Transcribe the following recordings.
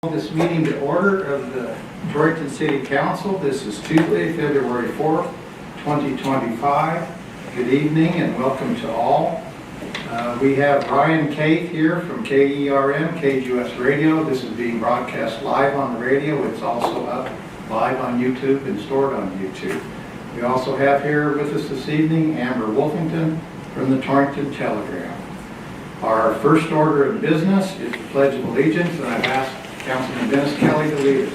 This meeting to order of the Torrington City Council. This is Tuesday, February 4th, 2025. Good evening and welcome to all. We have Ryan Cate here from KGOS Radio. This is being broadcast live on the radio. It's also up live on YouTube and stored on YouTube. We also have here with us this evening Amber Wolfington from the Torrington Telegram. Our first order of business is the Pledge of Allegiance, and I've asked Councilman Dennis Kelly to lead us.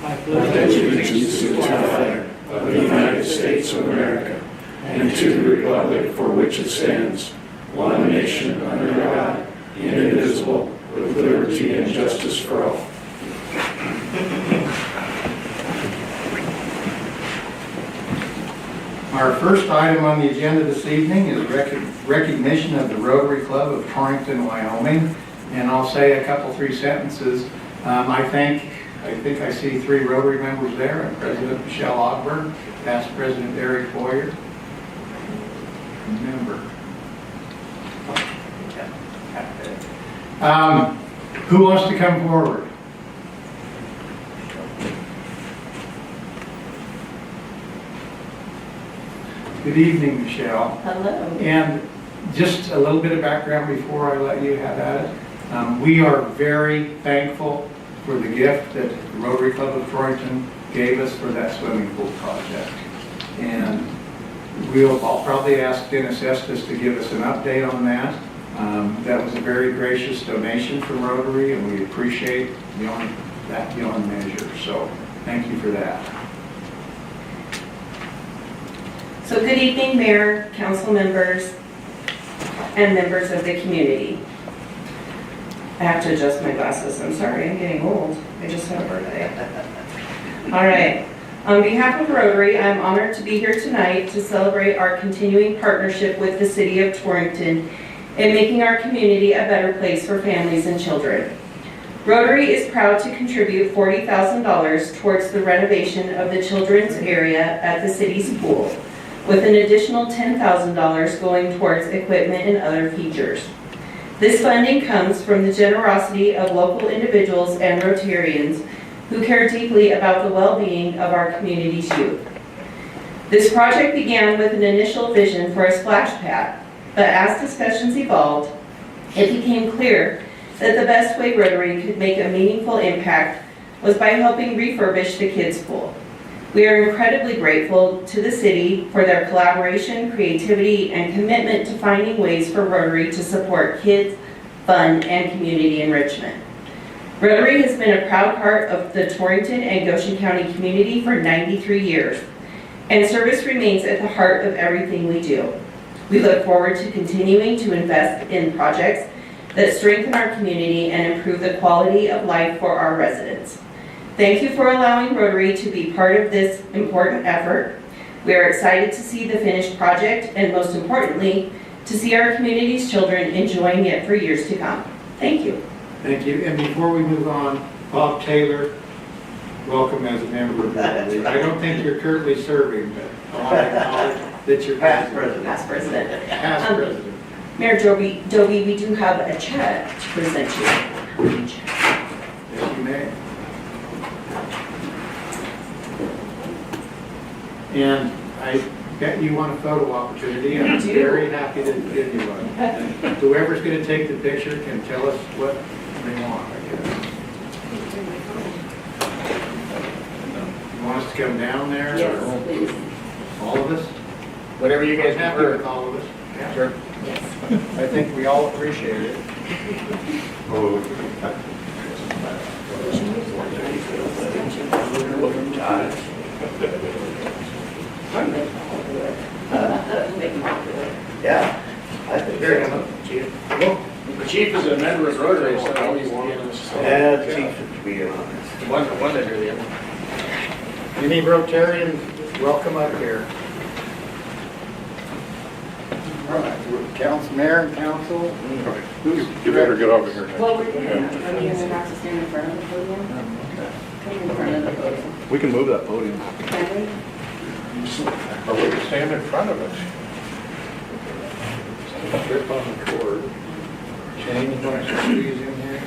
I pledge allegiance to the flag of the United States of America and to the republic for which it stands, one nation under God, indivisible, with liberty and justice for all. Our first item on the agenda this evening is recognition of the Rotary Club of Torrington, Wyoming. And I'll say a couple, three sentences. I think I see three Rotary members there, and President Michelle Ogburn, past President Eric Boyer, member. Who wants to come forward? Good evening, Michelle. Hello. And just a little bit of background before I let you have at it. We are very thankful for the gift that the Rotary Club of Torrington gave us for that swimming pool project. And I'll probably ask Dennis Estes to give us an update on that. That was a very gracious donation from Rotary, and we appreciate that beyond measure. So thank you for that. So good evening, Mayor, council members, and members of the community. I have to adjust my glasses. I'm sorry, I'm getting old. I just had a birthday. All right. On behalf of Rotary, I'm honored to be here tonight to celebrate our continuing partnership with the City of Torrington in making our community a better place for families and children. Rotary is proud to contribute $40,000 towards the renovation of the children's area at the city's pool, with an additional $10,000 going towards equipment and other features. This funding comes from the generosity of local individuals and Rotarians who care deeply about the well-being of our community's youth. This project began with an initial vision for a splash pad, but as discussions evolved, it became clear that the best way Rotary could make a meaningful impact was by helping refurbish the kids' pool. We are incredibly grateful to the city for their collaboration, creativity, and commitment to finding ways for Rotary to support kids, fun, and community enrichment. Rotary has been a proud part of the Torrington and Goshen County community for 93 years, and service remains at the heart of everything we do. We look forward to continuing to invest in projects that strengthen our community and improve the quality of life for our residents. Thank you for allowing Rotary to be part of this important effort. We are excited to see the finished project and, most importantly, to see our community's children enjoying it for years to come. Thank you. Thank you. And before we move on, Bob Taylor, welcome as a member of the Rotary. I don't think you're currently serving, but I want to acknowledge that you're Past president. Past President. Past president. Mayor Dobie, we do have a check to present you. Yes, you may. And I bet you want a photo opportunity. I'm I do. very happy to give you one. And whoever's going to take the picture can tell us what they want, I guess. You want us to come down there? Yes, or please. all of us? Whatever you guys Happy prefer. with all of us. Yeah. Sure. Yes. I think we all appreciate it. Yeah. I think Very so. good. Chief. The chief is a member of Rotary, so always wants Yeah, the chief should be honest. one to do the other. Any Rotarians, welcome up here. All right, council, mayor and council. You better get over here. Well, we're going to, I mean, we're not to stand in front of the podium. Come in front of the podium. We can move that podium. Can we? Or we can stand in front of it. Grip on the cord. Shane, you want to squeeze in here?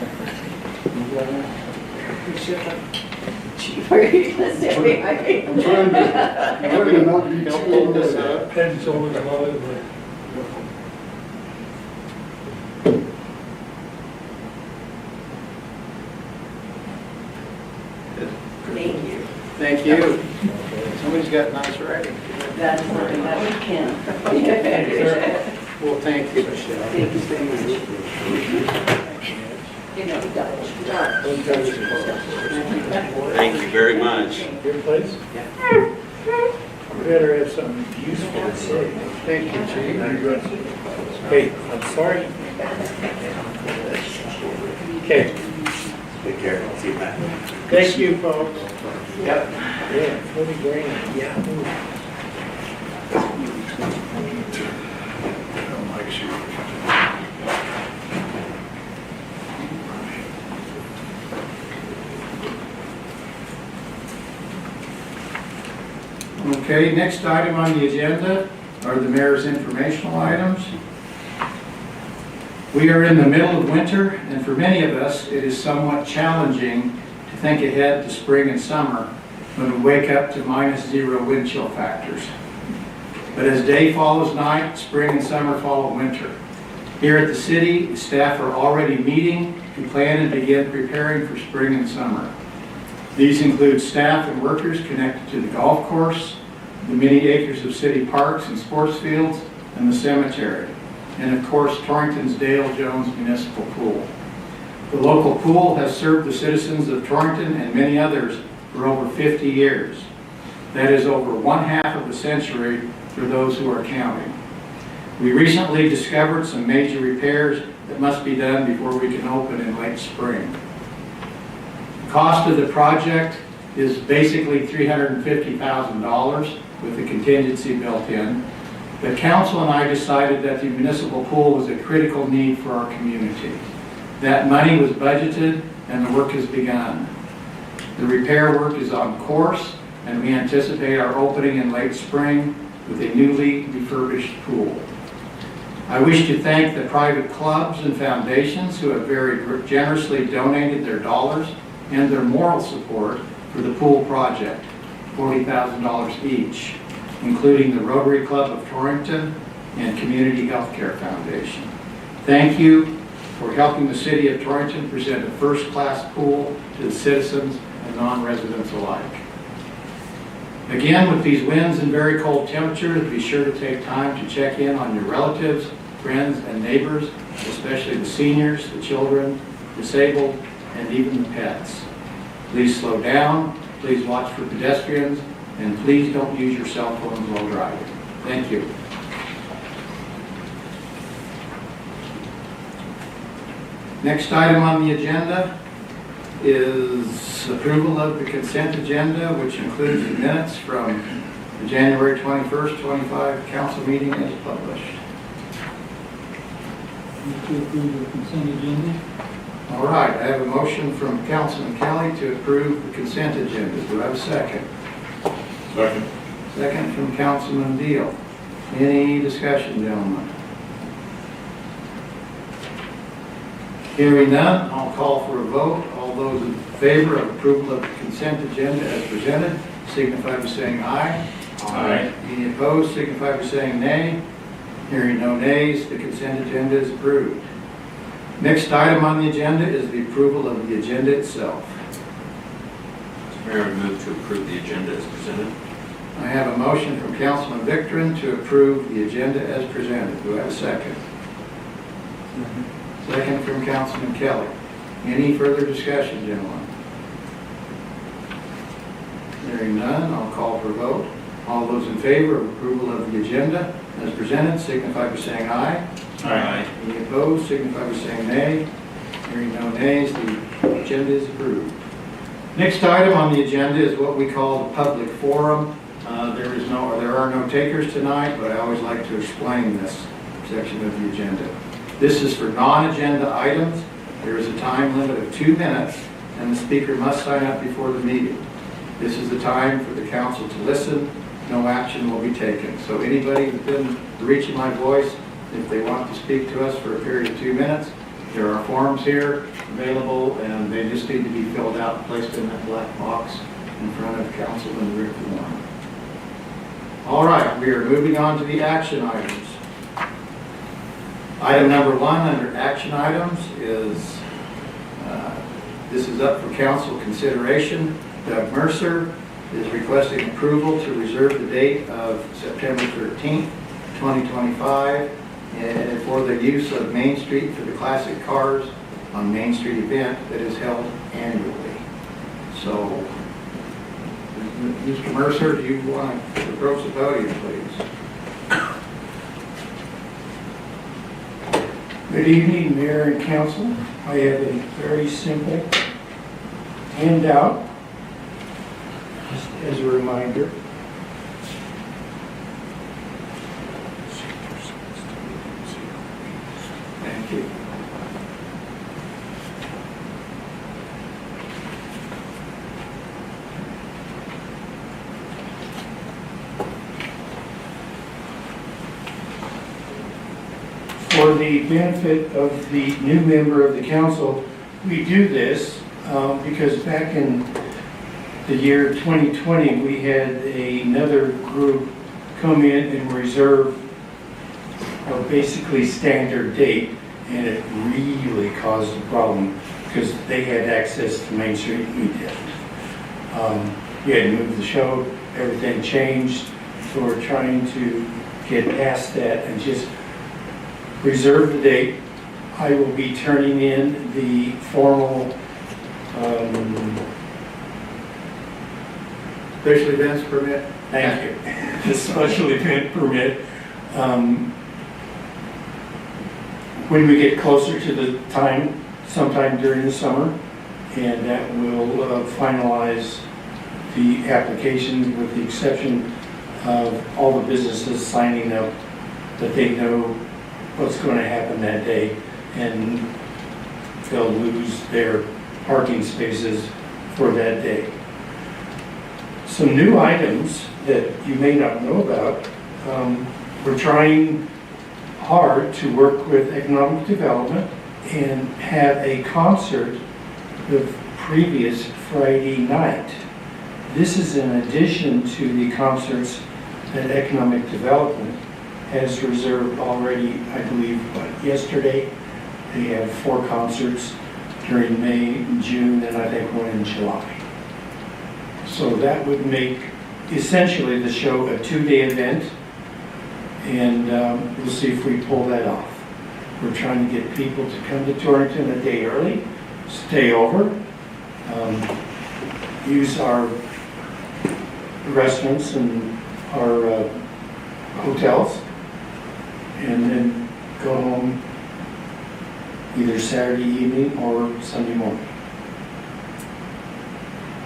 We should have. Chief, are you gonna stand behind me? I'm trying to not be too over the Pencil and all of it. Thank you. Thank you. Somebody's got nice writing. That's something that we can. Well, thank you, Michelle. Thank you very much. You know, Dutch. Thank you very much. Your place? We better have something useful to say. Thank you, Chief. Hey, I'm sorry. Okay, Take care. See you back. thank you, folks. Yep. Yeah, 20 grand. Yeah. Okay, next item on the agenda are the mayor's informational items. We are in the middle of winter, and for many of us, it is somewhat challenging to think ahead to spring and summer when we wake up to -0 wind chill factors. But as day follows night, spring and summer follow winter. Here at the city, staff are already meeting to plan and begin preparing for spring and summer. These include staff and workers connected to the golf course, the many acres of city parks and sports fields, and the cemetery, and of course Torrington's Dale Jones Municipal Pool. The local pool has served the citizens of Torrington and many others for over 50 years. That is over 1/2 of a century for those who are counting. We recently discovered some major repairs that must be done before we can open in late spring. The cost of the project is basically $350,000 with the contingency built in. The council and I decided that the municipal pool was a critical need for our community. That money was budgeted and the work has begun. The repair work is on course and we anticipate our opening in late spring with a newly refurbished pool. I wish to thank the private clubs and foundations who have very generously donated their dollars and their moral support for the pool project, $40,000 each, including the Rotary Club of Torrington and Community Healthcare Foundation. Thank you for helping the city of Torrington present a first-class pool to the citizens and non-residents alike. Again, with these winds and very cold temperatures, be sure to take time to check in on your relatives, friends, and neighbors, especially the seniors, the children, disabled, and even the pets. Please slow down, please watch for pedestrians, and please don't use your cell phones while driving. Thank you. Next item on the agenda is approval of the consent agenda, which includes the minutes from the January 21st, 25 council meeting as published. Move to approve the consent agenda. All right, I have a motion from Councilman Kelly to approve the consent agenda. Do I have a second? Second. Second from Councilman Deal. Any discussion, gentlemen? Hearing none, I'll call for a vote. All those in favor of approval of the consent agenda as presented, signify by saying aye. Aye. Any opposed, signify by saying nay. Hearing no nays, the consent agenda is approved. Next item on the agenda is the approval of the agenda itself. Mr. Mayor, I move to approve the agenda as presented. I have a motion from Councilman Victorin to approve the agenda as presented. Do I have a second? Second from Councilman Kelly. Any further discussion, gentlemen? Hearing none, I'll call for a vote. All those in favor of approval of the agenda as presented, signify by saying aye. Aye. Any opposed, signify by saying nay. Hearing no nays, the agenda is approved. Next item on the agenda is what we call the public forum. There are no takers tonight, but I always like to explain this section of the agenda. This is for non-agenda items. There is a time limit of 2 minutes, and the speaker must sign up before the meeting. This is the time for the council to listen. No action will be taken. So anybody within the reach of my voice, if they want to speak to us for a period of 2 minutes, There are forms here available, and they just need to be filled out and placed in that black box in front of Councilman Rick Warren. All right, we are moving on to the action items. Item number 1 under action items is, this is up for council consideration. Doug Mercer is requesting approval to reserve the date of September 13th, 2025, and for the use of Main Street for the Classic Cars on Main Street event that is held annually. So, Mr. Mercer, do you want to approach the podium, please? Good evening, Mayor and Council. I have a very simple handout, just as a reminder. Thank you. For the benefit of the new member of the council, we do this because back in the year 2020, we had another group come in and reserve a basically standard date, and it really caused a problem because they had access to Main Street and we didn't. You had to move the show, everything changed, so we're trying to get past that and just reserve the date. I will be turning in the formal Special events permit? thank you, the special event permit. When we get closer to the time, sometime during the summer, and that will finalize the application with the exception of all the businesses signing up that they know what's going to happen that day, and they'll lose their parking spaces for that day. Some new items that you may not know about, we're trying hard to work with economic development and have a concert the previous Friday night. This is in addition to the concerts that economic development has reserved already, I believe, yesterday. They have 4 concerts during May, June, and I think one in July. So that would make essentially the show a 2-day event, and we'll see if we pull that off. We're trying to get people to come to Torrington a day early, stay over, use our restaurants and our hotels, and then go home either Saturday evening or Sunday morning.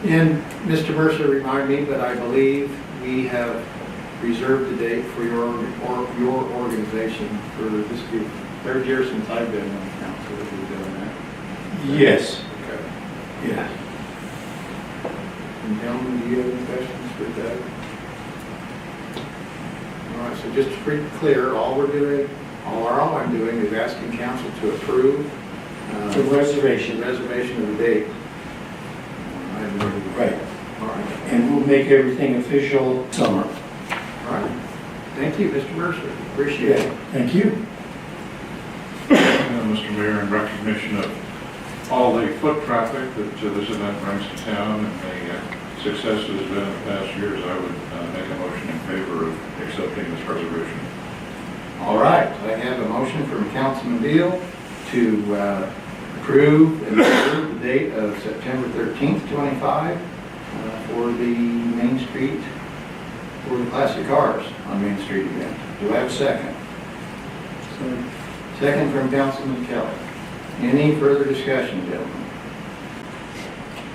And Mr. Mercer reminded me, but I believe we have reserved the date for your organization for this be the 3rd year since I've been on council that we've done that. Yes. Okay. Yeah. And gentlemen, do you have any questions for Doug? All right, so just to be clear, all I'm doing is asking council to approve The reservation. reservation of the date. Right. All right. And we'll make everything official summer. All right. Thank you, Mr. Mercer. Appreciate it. Thank you. Mr. Mayor, in recognition of all the foot traffic that this event brings to town and the success it has been in the past years, I would make a motion in favor of accepting this reservation. All right. I have a motion from Councilman Beal to approve and reserve the date of September 13th, 25 for the Main Street, for the Classic Cars on Main Street event. Do I have a second? Second from Councilman Kelly. Any further discussion, gentlemen?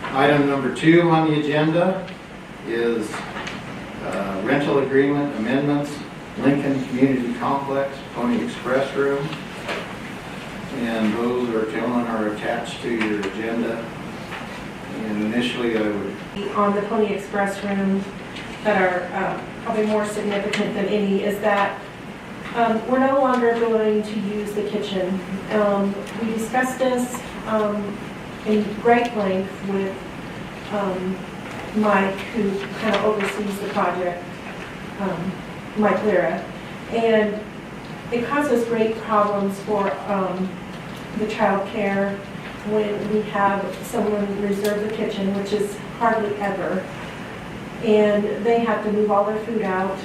Item number 2 on the agenda is rental agreement amendments, Lincoln Community Complex, Pony Express Room. And those gentlemen are attached to your agenda. And initially I would... On the Pony Express room that are probably more significant than any is that We're no longer going to use the kitchen. We discussed this in great length with Mike, who kind of oversees the project, Mike Lyra. And it causes great problems for the child care when we have someone reserve the kitchen, which is hardly ever. And they have to move all their food out.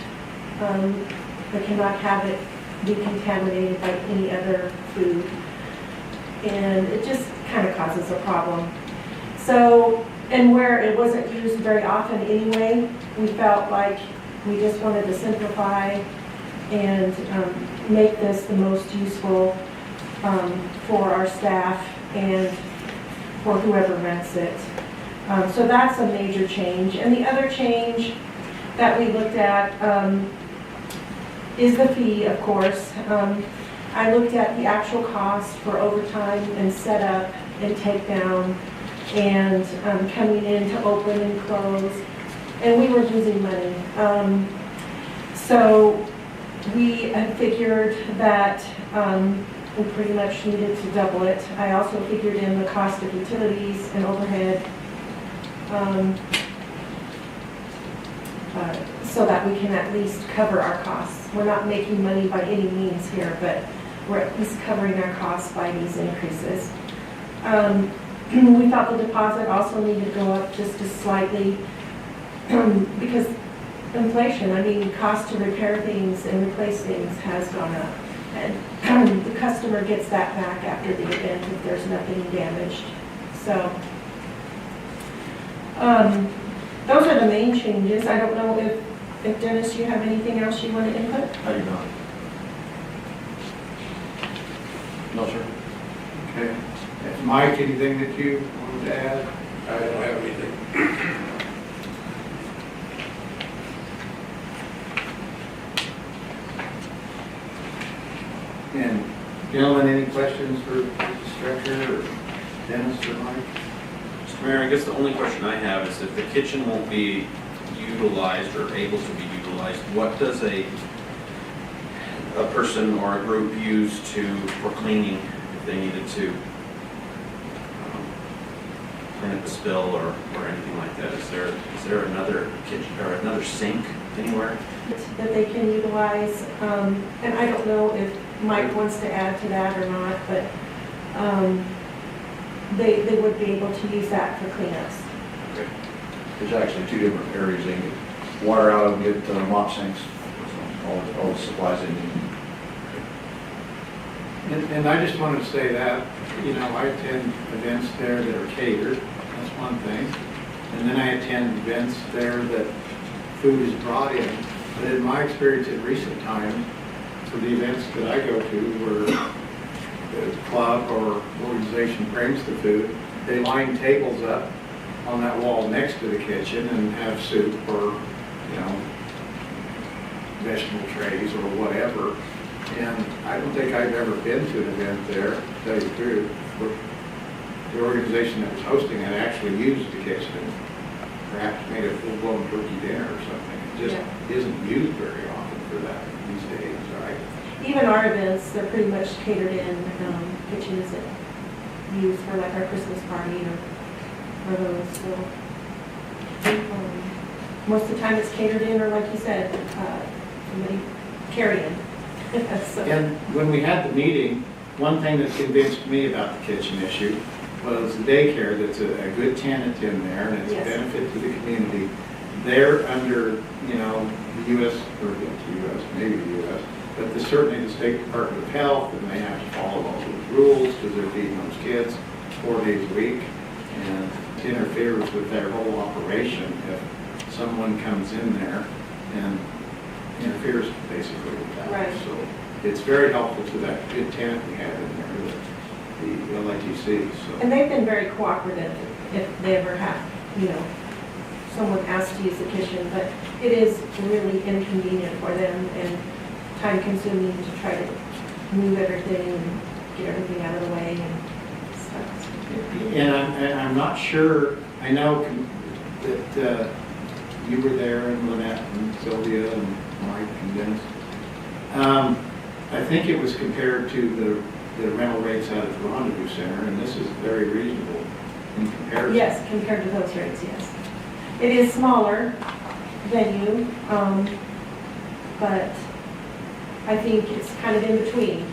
They cannot have it be contaminated by any other food. And it just kind of causes a problem. So, and where it wasn't used very often anyway, we felt like we just wanted to simplify and make this the most useful for our staff and for whoever rents it. So that's a major change. And the other change that we looked at is the fee, of course. I looked at the actual cost for overtime and setup and takedown and coming in to open and close, and we were losing money. So we had figured that we pretty much needed to double it. I also figured in the cost of utilities and overhead so that we can at least cover our costs. We're not making money by any means here, but we're at least covering our costs by these increases. We thought the deposit also needed to go up just as slightly because inflation, I mean, cost to repair things and replace things has gone up. And the customer gets that back after the event if there's nothing damaged. So those are the main changes. I don't know if Dennis, you have anything else you want to input? I do not. No, sir. Okay. Mike, anything that you wanted to add? I don't have anything. And gentlemen, any questions for the Director or Dennis or Mike? Mr. Mayor, I guess the only question I have is if the kitchen won't be utilized or able to be utilized, what does a person or a group use for cleaning if they needed to clean up a spill or anything like that? Is there another kitchen or another sink anywhere? That they can utilize, and I don't know if Mike wants to add to that or not, but they would be able to use that for cleanups. Okay. There's actually two different areas they can get water out and get mop sinks, all the supplies they need. And I just wanted to say that, you know, I attend events there that are catered, that's one thing. And then I attend events there that food is brought in. But in my experience in recent times, for the events that I go to where the club or organization brings the food, they line tables up on that wall next to the kitchen and have soup or, you know, vegetable trays or whatever. And I don't think I've ever been to an event there, to tell you the truth, where the organization that was hosting it actually used the kitchen and perhaps made a full-blown turkey dinner or something. It just isn't used very often for that these days, right? Even our events, they're pretty much catered in kitchens that use for like our Christmas party or those. So most of the time it's catered in, or like you said, somebody carrying. So. And when we had the meeting, one thing that convinced me about the kitchen issue was the daycare that's a good tenant in there and it's a benefit to the community. They're under, you know, the U.S., or the U.S., maybe the U.S., but certainly the State Department of Health, and they have to follow all those rules because they're feeding those kids 4 days a week. And it interferes with their whole operation if someone comes in there and interferes basically with that. Right. So it's very helpful to that good tenant we have in there, the LITC. So. And they've been very cooperative if they ever have, you know, someone asked to use the kitchen, but it is really inconvenient for them and time consuming to try to move everything and get everything out of the way and stuff. And I'm not sure, I know that you were there and Lynette and Sylvia and Mike and Dennis. I think it was compared to the rental rates out at the Rendezvous Center, and this is very reasonable in comparison. Yes, compared to those rates, yes. It is smaller venue, but I think it's kind of in between.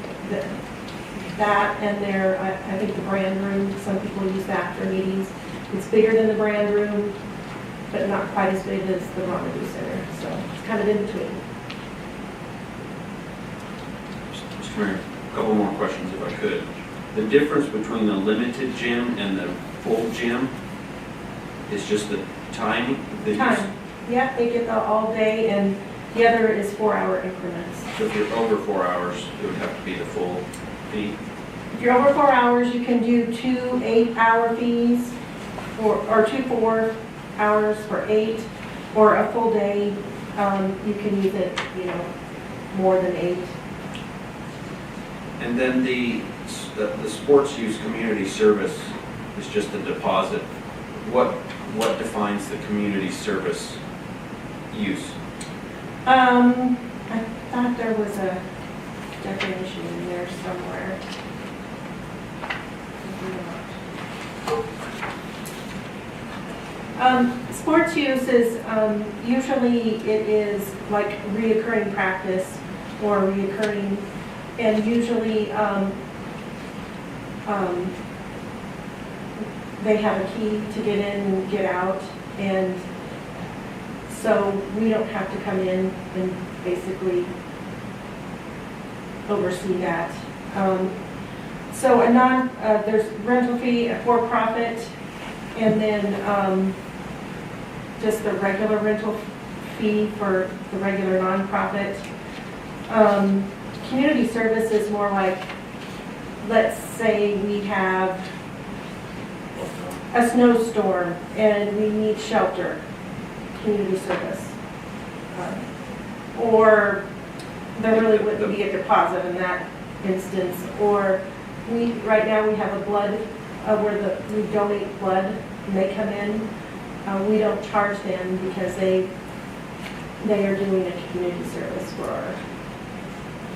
That and I think the brand room, some people use that for meetings. It's bigger than the brand room, but not quite as big as the Rendezvous Center, so it's kind of in between. Mr. Mayor, a couple more questions if I could. The difference between the limited gym and the full gym is just the time? that you- Time, yeah, they get the all day, and the other is 4-hour increments. So if you're over 4 hours, it would have to be the full fee? If you're over 4 hours, you can do 2 8-hour fees, or 2 4 hours for 8, or a full day, you can use it, more than 8. And then the sports use community service is just a deposit. What defines the community service use? I thought there was a definition in there somewhere. Sports use is, usually it is like reoccurring practice or reoccurring, and usually, they have a key to get in and get out, and so we don't have to come in and basically oversee that. So there's rental fee, a for-profit, and then just the regular rental fee for the regular nonprofit. Community service is more like, let's say we have a snowstorm and we need shelter, community service. Or there really wouldn't be a deposit in that instance. Or right now we have a blood, where we donate blood and they come in. We don't charge them because they are doing a community service for our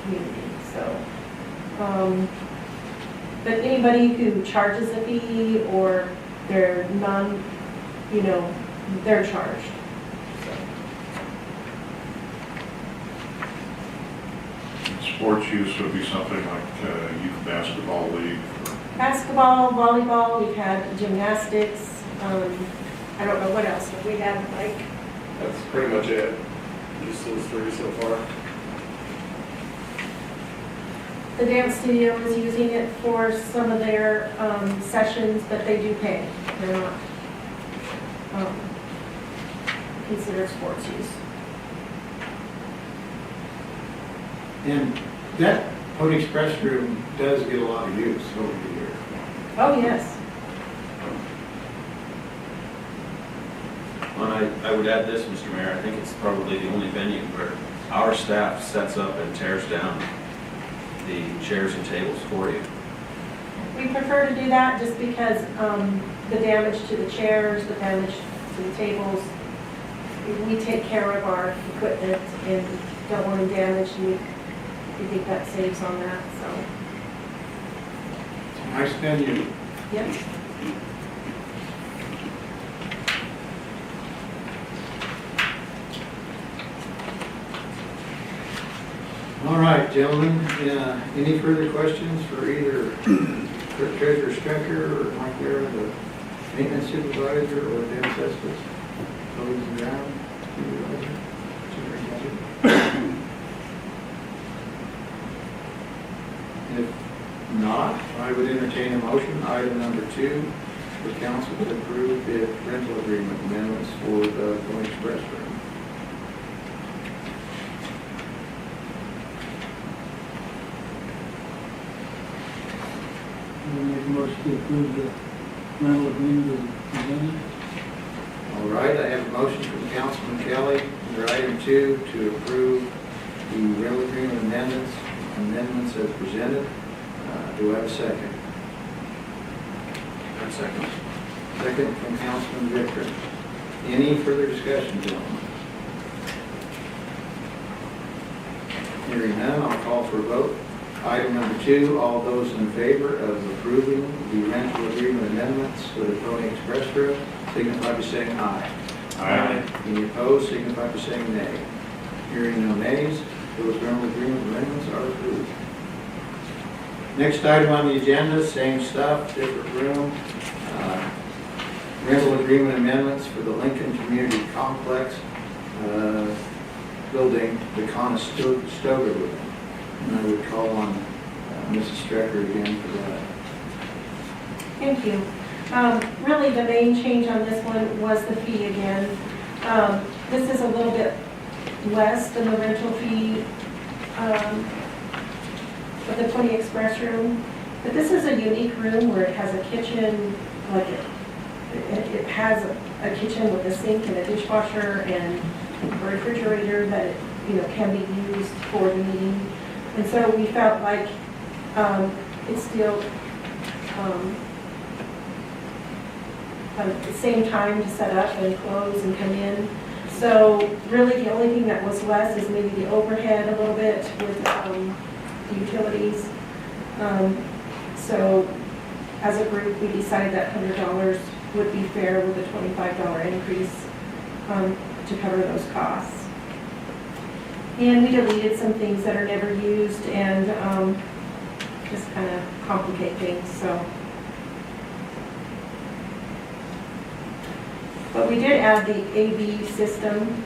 community. So, but anybody who charges a fee or they're they're charged. Sports use would be something like youth basketball league. Basketball, volleyball, we've had gymnastics, I don't know what else, have we had, like, That's pretty much it. Just those 3 so far. the dance studio is using it for some of their sessions, but they do pay. They're not considered sports use. And that Pony Express room does get a lot of use over the year. Oh, yes. Well, I would add this, Mr. Mayor, I think it's probably the only venue where our staff sets up and tears down the chairs and tables for you. We prefer to do that just because the damage to the chairs, the damage to the tables, we take care of our equipment and don't want them damaged, and we think that saves on that, so, It's a nice venue. yep. All right, gentlemen, any further questions for either Clerk Treasurer Strecker or Mike Guerra, the maintenance supervisor, or Dan Cespedes, buildings and ground supervisor? If not, I would entertain a motion, item number 2, for council to approve the rental agreement amendments for the Pony Express room. I'll make a motion to approve the rental agreement as presented. All right, I have a motion from Councilman Kelly under item 2 to approve the rental agreement amendments as presented. Do I have a second? One second. Second from Councilman Victor. Any further discussion, gentlemen? Hearing none, I'll call for a vote. Item number 2, all those in favor of approving the rental agreement amendments for the Pony Express room, signify by saying aye. Aye. Any opposed, signify by saying nay. Hearing no nays, those rental agreement amendments are approved. Next item on the agenda, same stuff, different room. Rental agreement amendments for the Lincoln Community Complex building, the Conestoga room. And I would call on Mrs. Strecker again for that. Thank you. Really, the main change on this one was the fee again. This is a little bit less than the rental fee of the Pony Express room. But this is a unique room where it has a kitchen, like it has a kitchen with a sink and a dishwasher and a refrigerator that can be used for the meeting. And so we felt like it's still the same time to set up and close and come in. So really the only thing that was less is maybe the overhead a little bit with the utilities. So as a group, we decided that $100 would be fair with a $25 increase to cover those costs. And we deleted some things that are never used and just kind of complicate things, so. But we did add the AV system.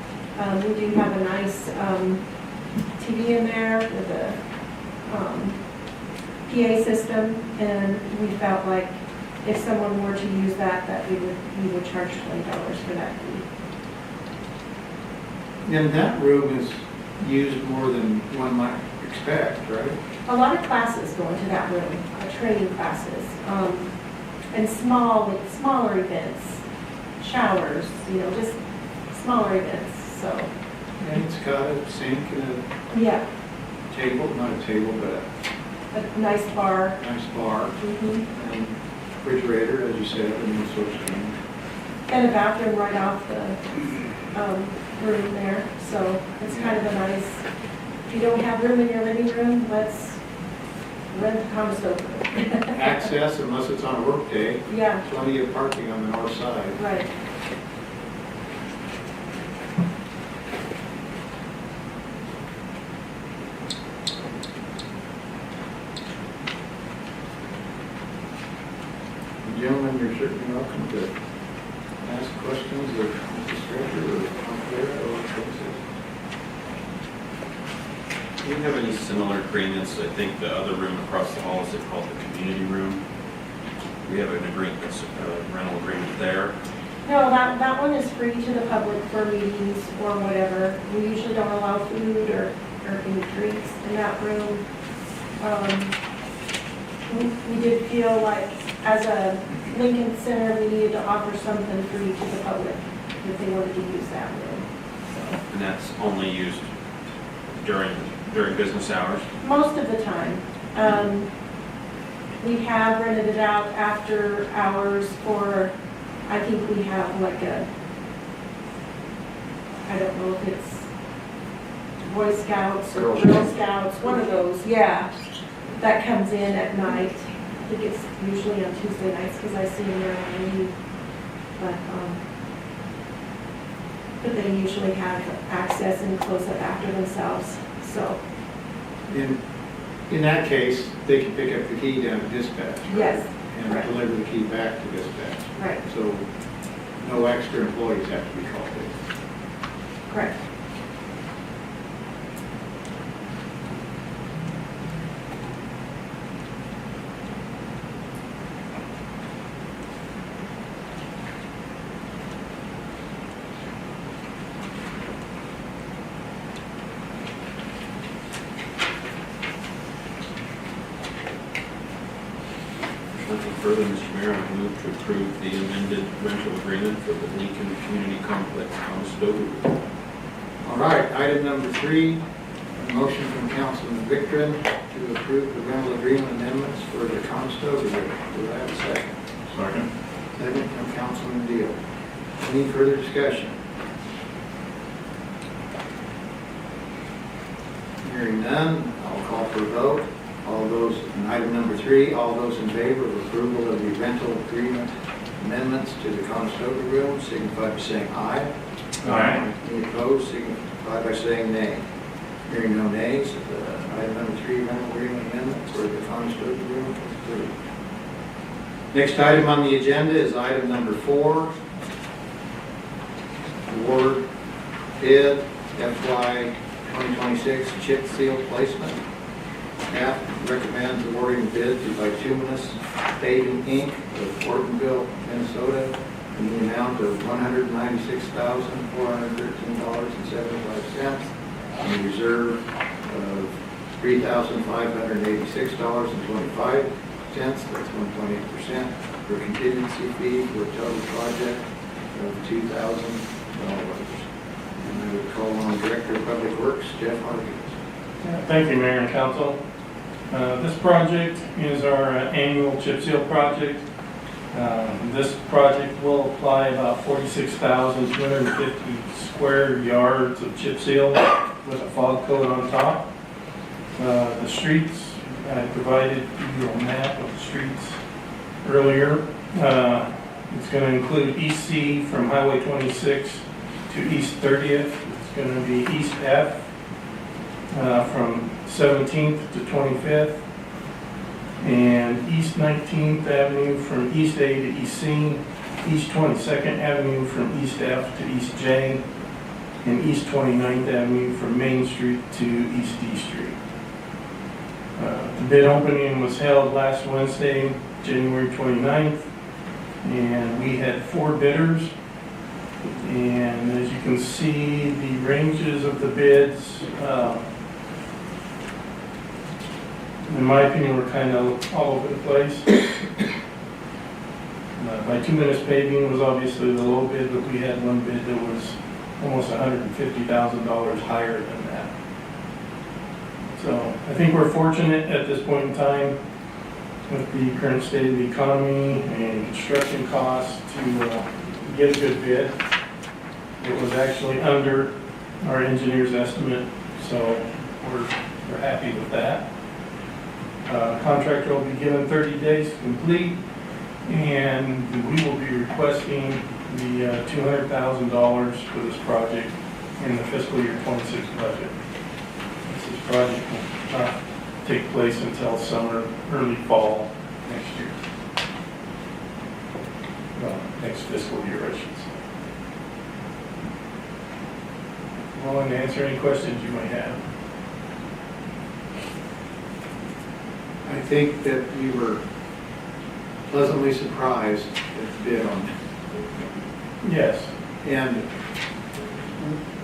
We do have a nice TV in there with a PA system, and we felt like if someone were to use that we would charge $20 for that fee. And that room is used more than one might expect, right? A lot of classes go into that room, training classes, and smaller events, showers, just smaller events, so. And it's got a sink and Yeah, a table, not a table, but a nice bar. a nice bar, Mhm. and refrigerator, as you said, and those sorts of things. And a bathroom right off the room there, so it's kind of a nice, if you don't have room in your living room, let's rent the Conestoga. Access, unless it's on a work day, Yeah, plenty of parking on the north side. right. Gentlemen, you're certainly welcome to ask questions of Mrs. Stratford or Clara or Princess. Do you have any similar agreements? I think the other room across the hall is called the community room. We have an agreement, a rental agreement there. No, that one is free to the public for meetings or whatever. We usually don't allow food or any drinks in that room. We did feel like as a Lincoln Center, we needed to offer something free to the public if they wanted to use that room. And that's only used during business hours? Most of the time. We have rented it out after hours for, I think we have like I don't know if it's Boy Scouts or Girl Scouts, one of those, yeah. That comes in at night. I think it's usually on Tuesday nights because I see them there on leave. But they usually have access and close up after themselves, so. In that case, they can pick up the key down at dispatch. Right? Yes. And Right. deliver the key back to dispatch. Right, So no extra employees have to be called in. correct. Nothing further, Mr. Mayor, I move to approve the amended rental agreement for the Lincoln Community Complex Conestoga. All right, item number 3, a motion from Councilman Victorin to approve the rental agreement amendments for the Conestoga room. Do I have a second? Second. Second from Councilman Deal. Any further discussion? Hearing none, I'll call for a vote. All those, in item number 3, all those in favor of approval of the rental agreement amendments to the Conestoga room, signify by saying aye. Aye. Any opposed, signify by saying nay. Hearing no nays, item number 3, rental agreement amendment for the Conestoga room is approved. Next item on the agenda is item number 4, award bid FY 2026 chip seal placement. Staff recommends awarding the bid to Bituminous Paving Inc. of Torrington, Minnesota, in the amount of $196,413.75, and a reserve of $3,586.25. That's 1.8% for contingency fee for a total project of $2,000. And I would call on Director of Public Works, Jeff Harkins. Thank you, Mayor and Council. This project is our annual chip seal project. This project will apply about 46,250 square yards of chip seal with a fog coat on top. The streets, I provided you a map of the streets earlier. It's going to include East C from Highway 26 to East 30th. It's going to be East F from 17th to 25th, and East 19th Avenue from East A to East C, East 22nd Avenue from East F to East J, and East 29th Avenue from Main Street to East D Street. The bid opening was held last Wednesday, January 29th, and we had 4 bidders. And as you can see, the ranges of the bids, in my opinion, were kind of all over the place. Bituminous Paving was obviously the low bid, but we had one bid that was almost $150,000 higher than that. So I think we're fortunate at this point in time with the current state of the economy and construction costs to get a good bid. It was actually under our engineer's estimate, so we're happy with that. Contractor will be given 30 days to complete, and we will be requesting the $200,000 for this project in the fiscal year 26 budget. This project will not take place until summer, early fall next year. Well, next fiscal year, I should say. Willing to answer any questions you might have. I think that we were pleasantly surprised at the bid on it. Yes. And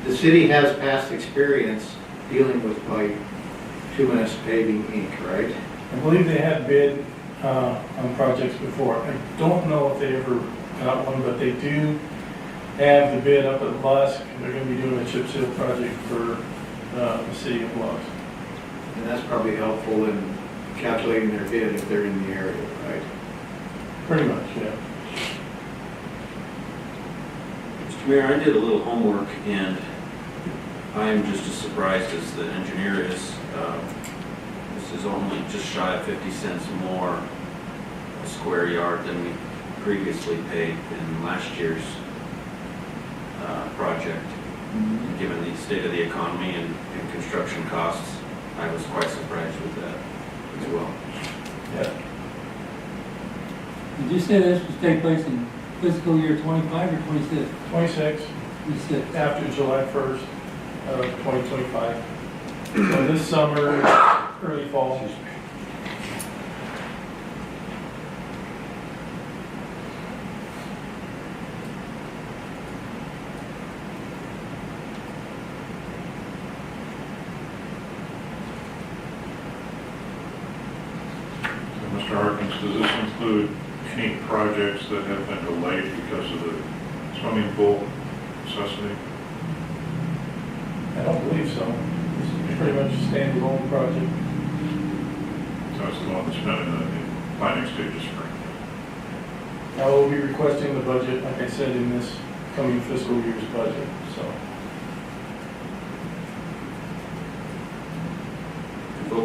the city has past experience dealing with Bituminous Paving Inc., right? I believe they have bid on projects before. I don't know if they ever got one, but they do have the bid up at Lusk. They're going to be doing a chip seal project for the city of Lusk. And that's probably helpful in calculating their bid if they're in the area, right? Pretty much, yeah. Mr. Mayor, I did a little homework, and I am just as surprised as the engineer is. This is only just shy of 50 cents more a square yard than we previously paid in last year's project. And given the state of the economy and construction costs, I was quite surprised with that as well. Yeah. Did you say this would take place in fiscal year 25 or 26? 26, 26. after July 1st of 2025. So this summer, early fall. Mr. Harkins, does this include any projects that have been delayed because of the swimming pool necessity? I don't believe so. This is pretty much a standalone project. That's the one that's been in the planning stages for. I will be requesting the budget, like I said, in this coming fiscal year's budget, so.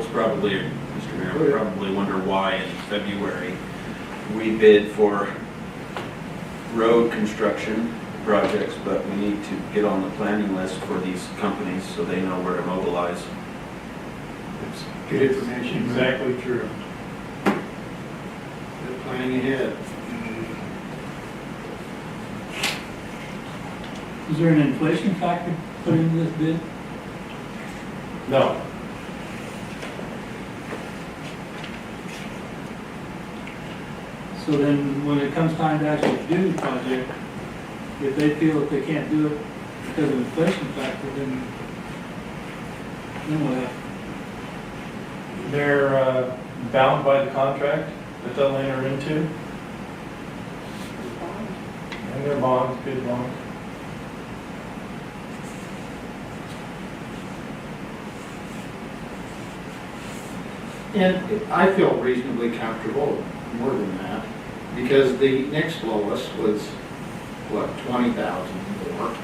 folks probably, Mr. Mayor, would probably wonder why in February we bid for road construction projects, but we need to get on the planning list for these companies so they know where to mobilize. That's good information. Exactly true. Good planning ahead. Is there an inflation factor put into this bid? No. So then, when it comes time to actually do the project, if they feel that they can't do it because of inflation factor, then what happens? They're bound by the contract that they'll enter into. And their bonds, bid bonds. And I feel reasonably comfortable, more than that, because the next lowest was, what, 20,000 more.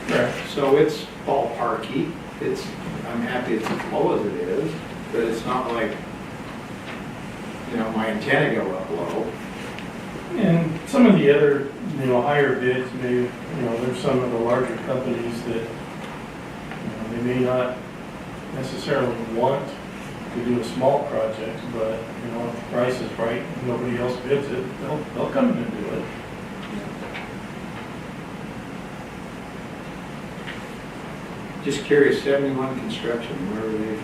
Right. So it's ballparky. I'm happy it's as low as it is, but it's not like, my antenna go up low. And some of the other, higher bids, maybe, there's some of the larger companies that, they may not necessarily want to do a small project, but, if the price is right, and nobody else bids it, they'll come in and do it. Just curious, 71 construction, where are they?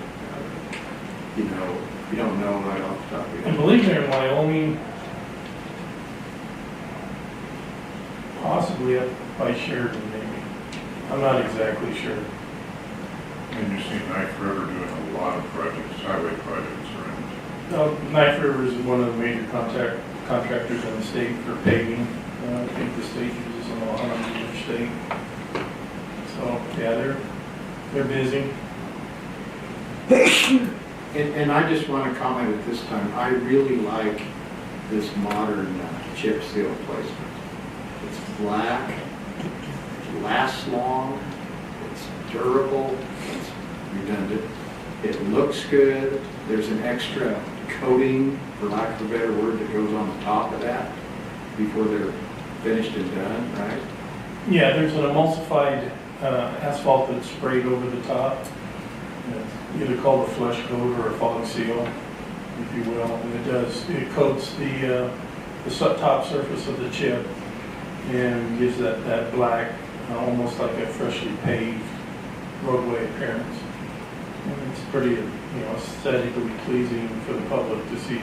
You don't know right off the top of your I head. believe they're in Wyoming, possibly up by Sheridan, maybe. I'm not exactly sure. And you see Knife River doing a lot of projects, highway projects around. Knife River is one of the major contractors in the state for paving. I think the state uses them a lot on the interstate. So, yeah, they're busy. And I just want to comment at this time, I really like this modern chip seal placement. It's black, it lasts long, it's durable, it's redundant, it looks good, there's an extra coating, for lack of a better word, that goes on the top of that before they're finished and done, right? Yeah, there's an emulsified asphalt that's sprayed over the top. It's either called a flush coat or a fog seal, if you will. And it coats the top surface of the chip and gives that black, almost like a freshly paved roadway appearance. And it's pretty, aesthetically pleasing for the public to see.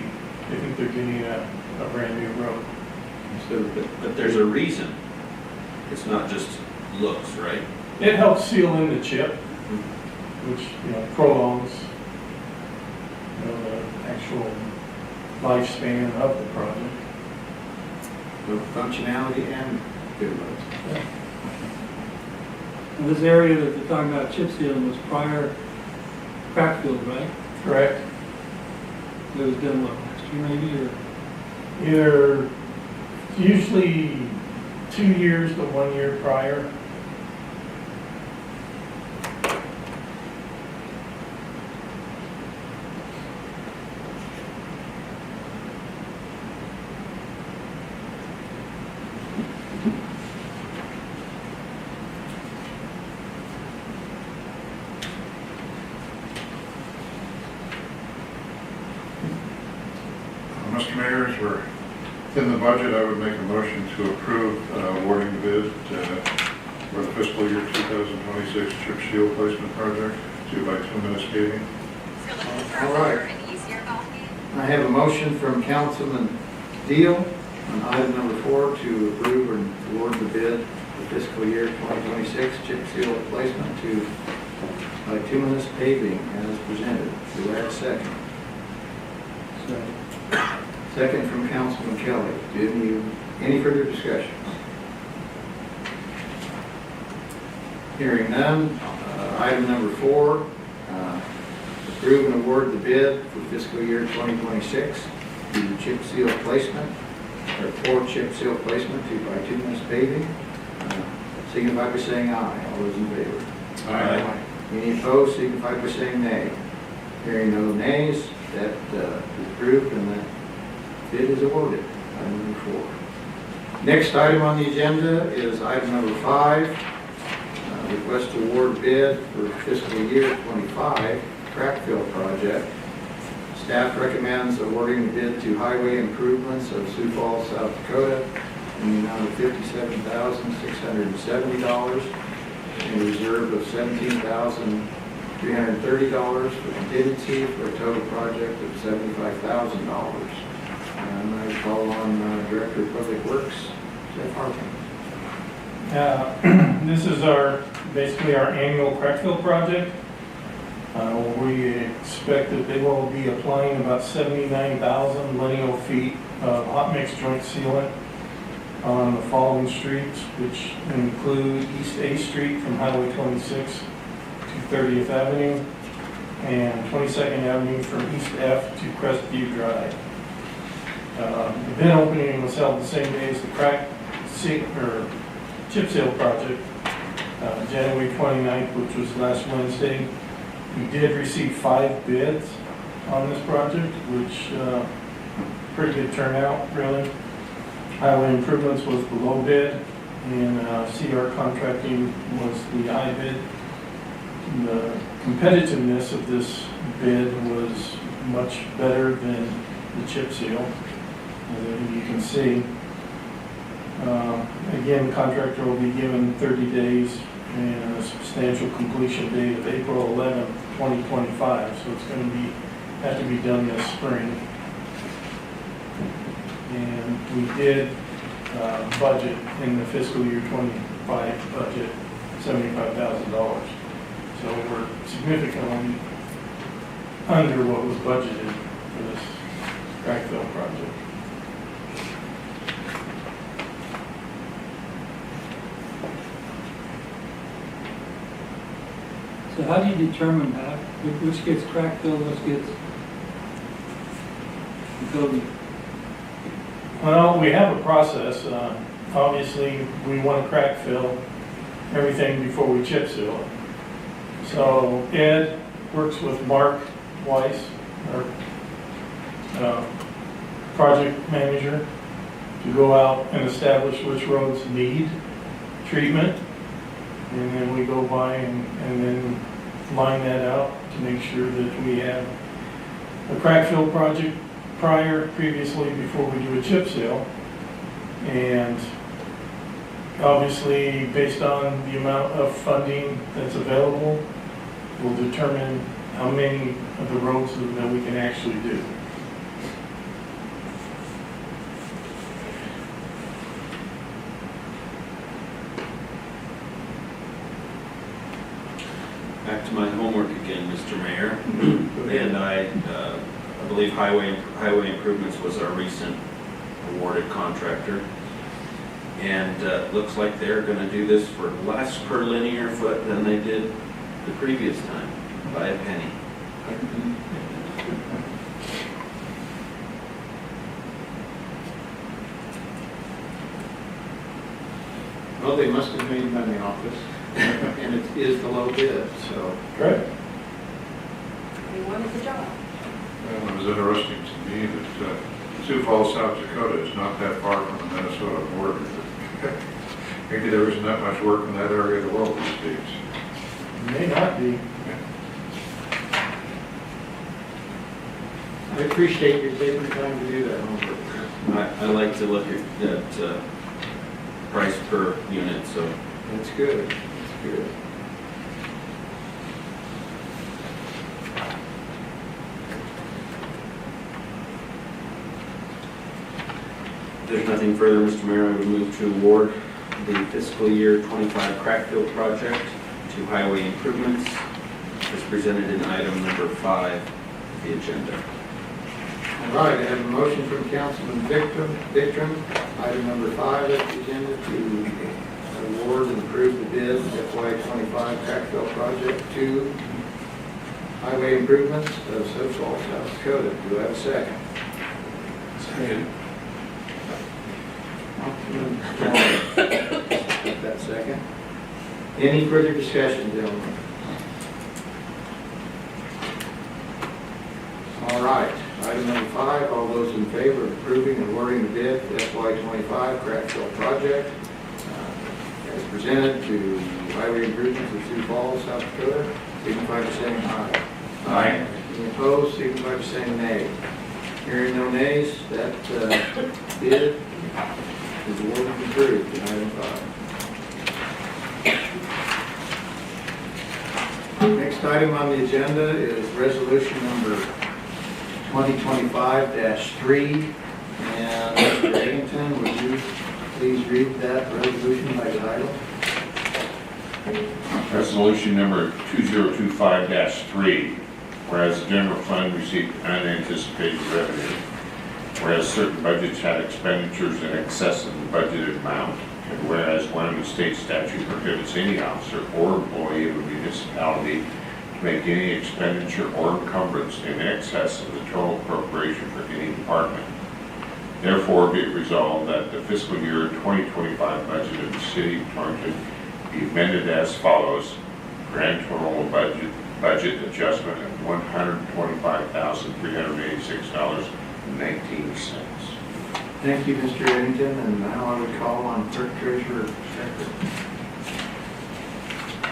They think they're getting a brand new road. So, But there's a reason. It's not just looks, right? It helps seal in the chip, which, prolongs, the actual lifespan of the project. so functionality and good looks. And this area that they're talking about chip sealing was prior crack filled, right? Correct. It was done, what, last year maybe, or? Either usually 2 years to 1 year prior. Mr. Mayor, as we're in the budget, I would make a motion to approve awarding the bid for the fiscal year 2026 chip seal placement project to by 2 Minutes Paving. All right. I have a motion from Councilman Deal on item number 4 to approve and award the bid for fiscal year 2026 chip seal placement to by 2 Minutes Paving as presented. Do I have a second? Second from Councilman Kelly. Any further discussion? Hearing none, item number 4, approve and award the bid for fiscal year 2026 to chip seal placement, or for chip seal placement to by 2 Minutes Paving. Signify by saying aye. All those in favor? Aye. Any opposed, signify by saying nay. Hearing no nays, that is approved and that bid is awarded. Item number 4. Next item on the agenda is item number 5. Request to award bid for fiscal year 25 crack fill project. Staff recommends awarding the bid to Highway Improvements of Sioux Falls, South Dakota in the amount of $57,670 and a reserve of $17,330 for contingency for a total project of $75,000. And I call on Director of Public Works, Jeff Harkin. This is basically our annual crack fill project. We expect that they will be applying about 79,000 lineal feet of hot mix joint sealant on the following streets, which include East A Street from Highway 26 to 30th Avenue and 22nd Avenue from East F to Crestview Drive. The bid opening was held the same day as the chip seal project, January 29th, which was last Wednesday. We did receive 5 bids on this project, which pretty good turnout, really. Highway Improvements was the low bid, and CR Contracting was the high bid. The competitiveness of this bid was much better than the chip seal, as you can see. Again, the contractor will be given 30 days and a substantial completion date of April 11th, 2025. So it's going to have to be done this spring. And we did budget in the fiscal year 25 budget $75,000. So we're significantly under what was budgeted for this crack fill project. So how do you determine that? Which gets crack filled, which gets filled? Well, we have a process. Obviously, we want to crack fill everything before we chip seal it. So Ed works with Mark Weiss, our project manager, to go out and establish which roads need treatment. And then we go by and then line that out to make sure that we have a crack fill project previously before we do a chip seal. And obviously, based on the amount of funding that's available, we'll determine how many of the roads that we can actually do. Back to my homework again, Mr. Mayor. And I believe Highway Improvements was our recent awarded contractor. And looks like they're going to do this for less per linear foot than they did the previous time, by a penny. Well, they must have made money off this, and it is the low bid, so. Correct. They wanted the job. Well, it was interesting to me that Sioux Falls, South Dakota is not that far from the Minnesota border. Maybe there isn't that much work in that area of the world these days. May not be. I appreciate you taking the time to do that homework. I like to look at price per unit, so That's good, that's good. if there's nothing further, Mr. Mayor, I would move to award the fiscal year 25 crack fill project to Highway Improvements as presented in item number 5 of the agenda. All right, I have a motion from Councilman Victrum, item number 5 of the agenda, to award and approve the bid FY25 crack fill project to Highway Improvements of Sioux Falls, South Dakota. Do I have a second? Second. Councilman Small, that second. Any further discussion, gentlemen? 2025. All those in favor of approving and awarding the bid for FY25 crack fill project as presented to highway improvements of Sioux Falls, South Dakota, signify by saying aye. Aye. Any opposed, signify by saying nay. Hearing no nays, that bid is awarded and approved in item 5. Next item on the agenda is resolution number 2025-3. And Mr. Torrington, would you please read that resolution by title? Resolution number 2025-3, whereas the general fund received unanticipated revenue, whereas certain budgets had expenditures in excess of the budgeted amount, and whereas one of the state statute prohibits any officer or employee of a municipality to make any expenditure or encumbrance in excess of the total appropriation for any department. Therefore, be it resolved that the fiscal year 2025 budget of the city of Torrington be amended as follows. Grand total budget adjustment of $125,386.19. Thank you, Mr. Eddington, and now I would call on Clerk Treasurer Stecker.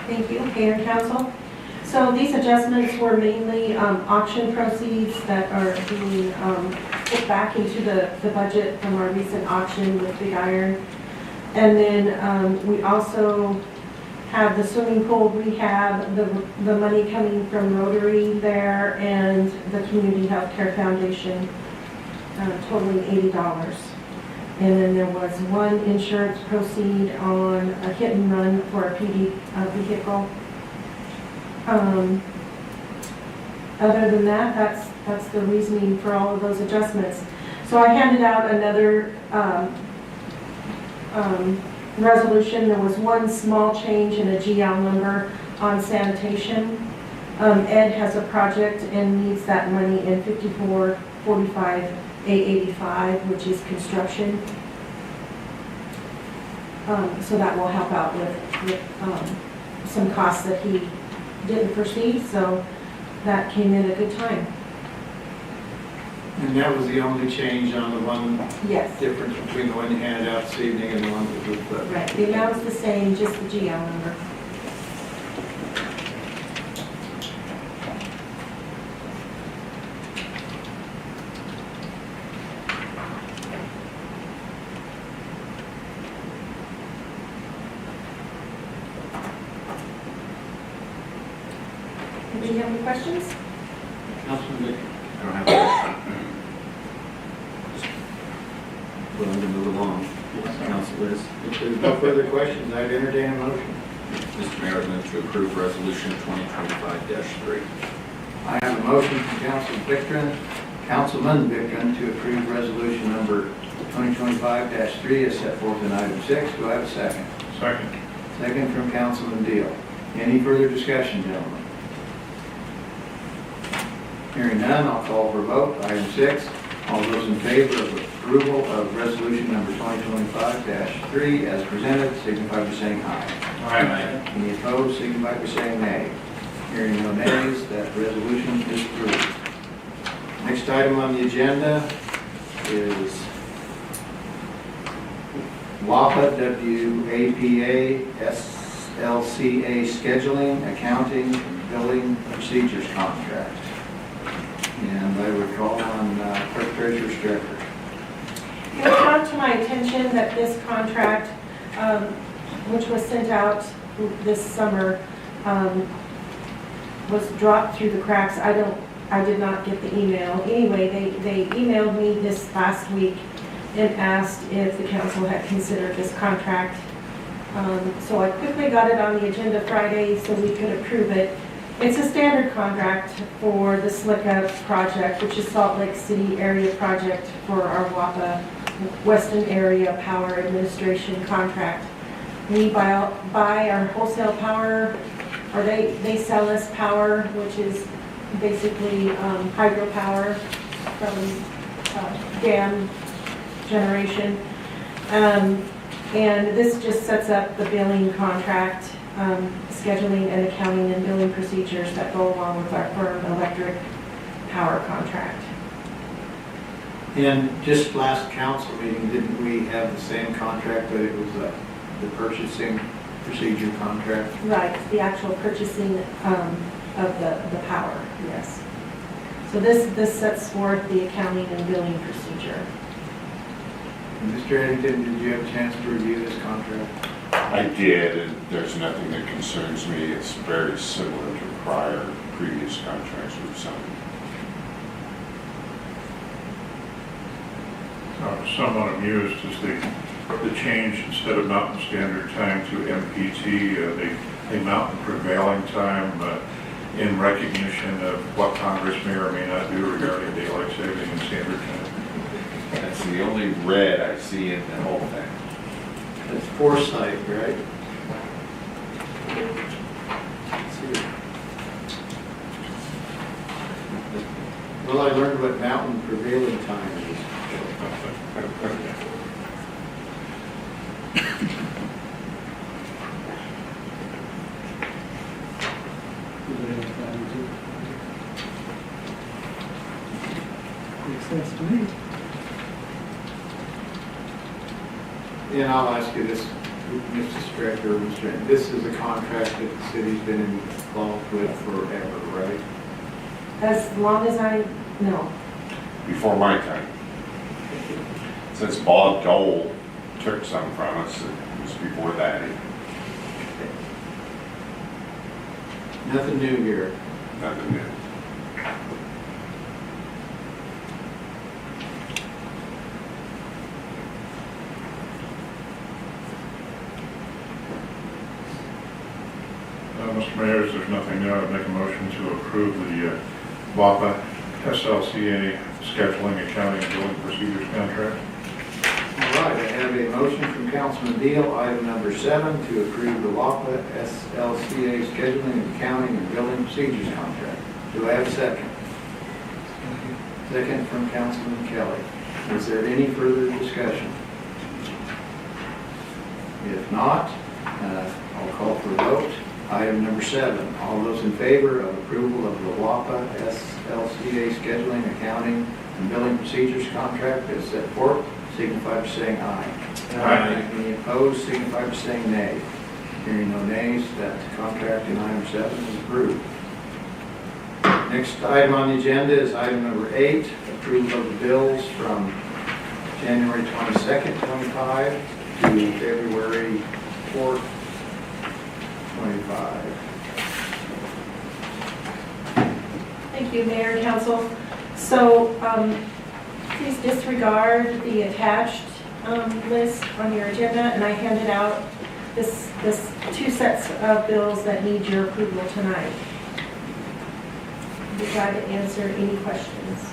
Thank you, Mayor and Council. So these adjustments were mainly auction proceeds that are being put back into the budget from our recent auction with Big Iron. And then we also have the swimming pool rehab, the money coming from Rotary there, and the Community Health Care Foundation, totaling $80. And then there was one insurance proceed on a hit and run for a PD vehicle. Other than that, that's the reasoning for all of those adjustments. So I handed out another resolution. There was one small change in a GL number on sanitation. Ed has a project and needs that money in 5445-885, which is construction. So that will help out with some costs that he didn't foresee, so that came in a good time. And that was the only change on the one Yes, difference between the one you handed out this evening and the one that was right. The amount's the same, just the GL number. Do you have any questions? Councilman Vick. I don't have a question. Just willing to move along. Council is. If there's no further questions, I'd entertain a motion. Mr. Mayor, I move to approve resolution 2025-3. I have a motion from Councilman Vickren to approve resolution number 2025-3 as set forth in item 6. Do I have a second? Second. Second from Councilman Deal. Any further discussion, gentlemen? Hearing none, I'll call for a vote. Item 6, all those in favor of approval of resolution number 2025-3 as presented, signify by saying aye. Aye. Any opposed, signify by saying nay. Hearing no nays, that resolution is approved. Next item on the agenda is WAPA, W-A-P-A, SLCA scheduling, accounting, and billing procedures contract. And I would call on Clerk Treasurer Strecker. It was brought to my attention that this contract, which was sent out this summer, was dropped through the cracks. I did not get the email. Anyway, they emailed me this last week and asked if the council had considered this contract. So I quickly got it on the agenda Friday so we could approve it. It's a standard contract for the Slick Up project, which is Salt Lake City area project for our WAPA Western Area Power Administration contract. We buy our wholesale power, or they sell us power, which is basically hydropower from dam generation. And this just sets up the billing contract, scheduling and accounting and billing procedures that go along with our firm electric power contract. And just last council meeting, didn't we have the same contract, but it was the purchasing procedure contract? Right, the actual purchasing of the power, yes. So this sets forth the accounting and billing procedure. Mr. Torrington, did you have a chance to review this contract? I did, and there's nothing that concerns me. It's very similar to previous contracts we've signed. I'm somewhat amused is the change, instead of Mountain Standard Time to MPT, the Mountain Prevailing Time in recognition of what Congress may or may not do regarding daylight saving and standard time. That's the only red I see in the whole thing. That's foresight, right? Let's see. Well, I learned what Mountain Prevailing Time is. Makes sense to me. And I'll ask you this, Mr. Director, Mr. This is a contract that the city's been involved with forever, right? As long as I know. Before my time. Since Bob Dole took some from us, it was before that. Nothing new here. Nothing new. Mr. Mayor, if there's nothing new, I'd make a motion to approve the WAPA SLCA scheduling, accounting, and billing procedures contract. All right, I have a motion from Councilman Deal, item number 7, to approve the WAPA SLCA scheduling, accounting, and billing procedures contract. Do I have a second? Second from Councilman Kelly. Is there any further discussion? If not, I'll call for a vote. Item number 7, all those in favor of approval of the WAPA SLCA scheduling, accounting, and billing procedures contract as set forth, signify by saying aye. Aye. Any opposed, signify by saying nay. Hearing no nays, that contract in item 7 is approved. Next item on the agenda is item number 8, approval of the bills from January 22nd, 25 to February 4th, 25. Thank you, Mayor and Council. So please disregard the attached list on your agenda, and I handed out this 2 sets of bills that need your approval tonight. Be glad to answer any questions.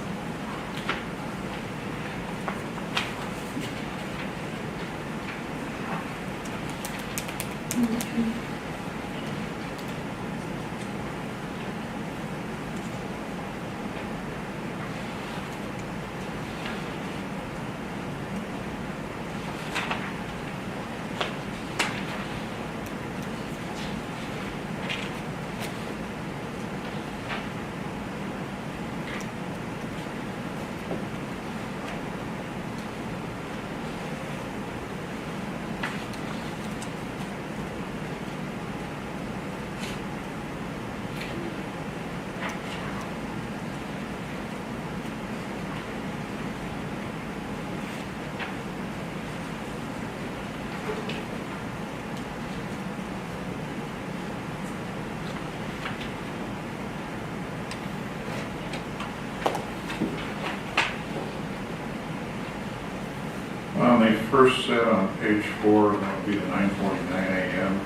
On the first set on page 4, that would be the 9:49 a.m.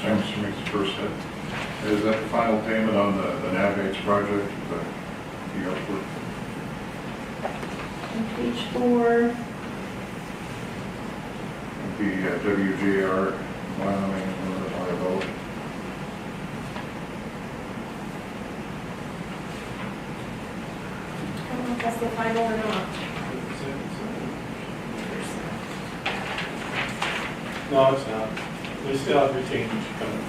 James Smith's first set. Is that the final payment on the NAVX project? The airport? On page 4. Would be WGR Wyoming or both. I don't know if that's the final or not. No, it's not. We still have retainage coming.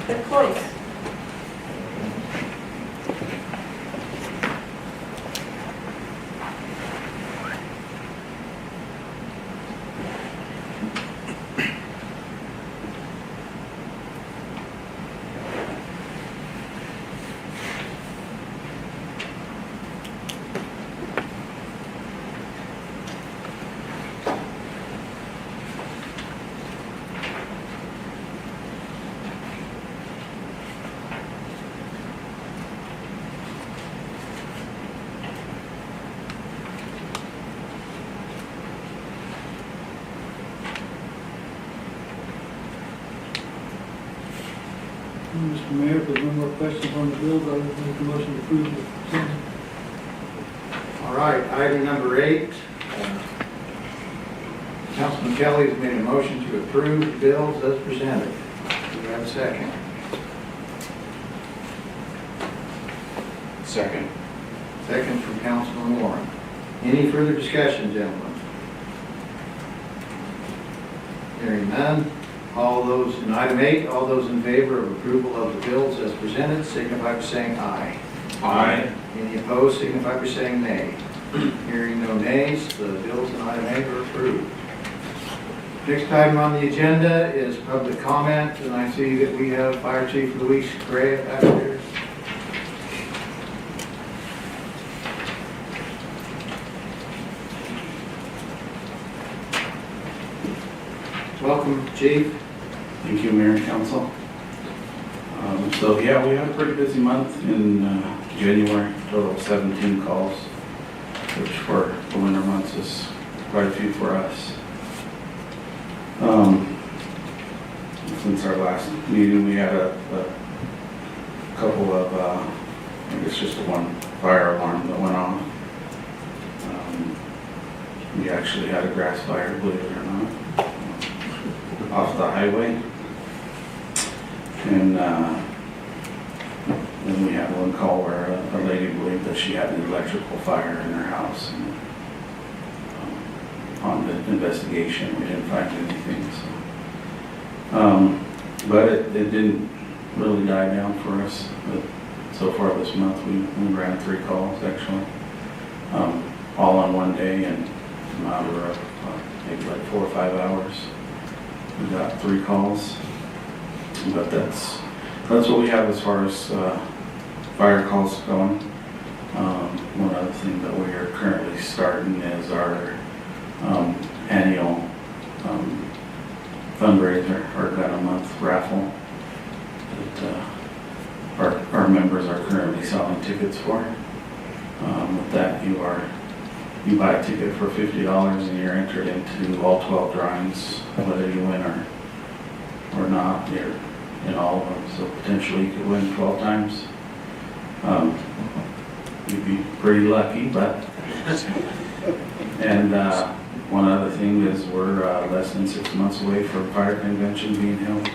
They're close. Mr. Mayor, if there's no more questions on the bills, I will make a motion to approve the consent. All right, item number 8. Councilman Kelly has made a motion to approve the bills as presented. Do we have a second? Second. Second from Councilman Warren. Any further discussion, gentlemen? Hearing none. All those, in item 8, all those in favor of approval of the bills as presented signify by saying aye. Aye. Any opposed signify by saying nay. Hearing no nays, the bills in item 8 are approved. Next item on the agenda is public comment, and I see that we have Fire Chief Luis Gray back there. Welcome, Chief. Thank you, Mayor and Council. So yeah, we had a pretty busy month in January, total of 17 calls, which for the winter months is quite a few for us. Since our last meeting, we had a couple of, I guess just one fire alarm that went off. We actually had a grass fire, believe it or not, off the highway. And then we had one call where a lady believed that she had an electrical fire in her house. And, on the investigation, we didn't find anything. So, but it didn't really die down for us. But so far this month, we ran 3 calls actually, all on one day, and a matter of maybe like 4 or 5 hours. We got 3 calls, but that's what we have as far as fire calls going. One other thing that we are currently starting is our annual fundraiser, our Gun a Month raffle that our members are currently selling tickets for. With that, you buy a ticket for $50 and you're entered into all 12 drawings, whether you win or not. You're in all of them, so potentially you could win 12 times. You'd be pretty lucky, but and one other thing is we're less than 6 months away from fire convention being held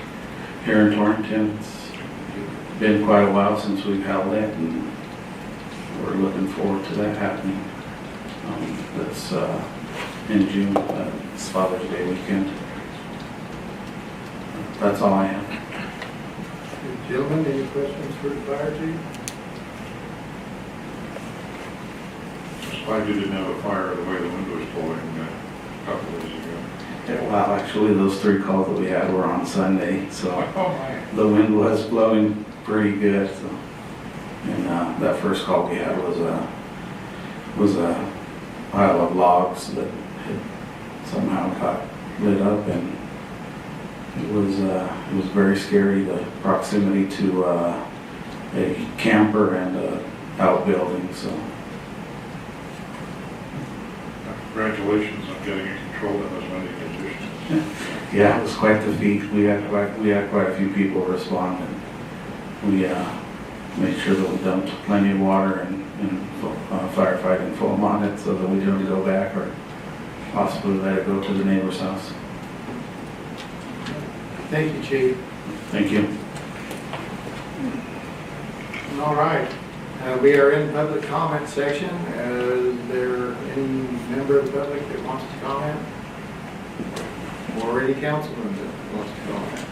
here in Torrington. It's been quite a while since we've held it, and we're looking forward to that happening. That's in June. It's Father's Day weekend. That's all I have. Gentlemen, any questions for the Fire Chief? Surprised you didn't have a fire the way the wind was blowing a couple of days ago. Yeah, well, actually, those 3 calls that we had were on Sunday, so Oh, my. the wind was blowing pretty good. So, and that first call we had was a pile of logs that had somehow got lit up, and it was very scary. The proximity to a camper and a outbuilding. So. Congratulations on getting it controlled in those windy conditions. Yeah, it was quite the feat. We had quite a few people respond, and we made sure that we dumped plenty of water and firefighting foam on it so that we didn't go back or possibly let it go to the neighbor's house. Thank you, Chief. Thank you. All right. We are in public comment section. Is there any member of the public that wants to comment? Or any councilman that wants to comment?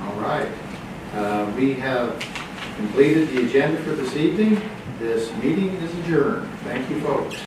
All right. We have completed the agenda for this evening. This meeting is adjourned. Thank you, folks.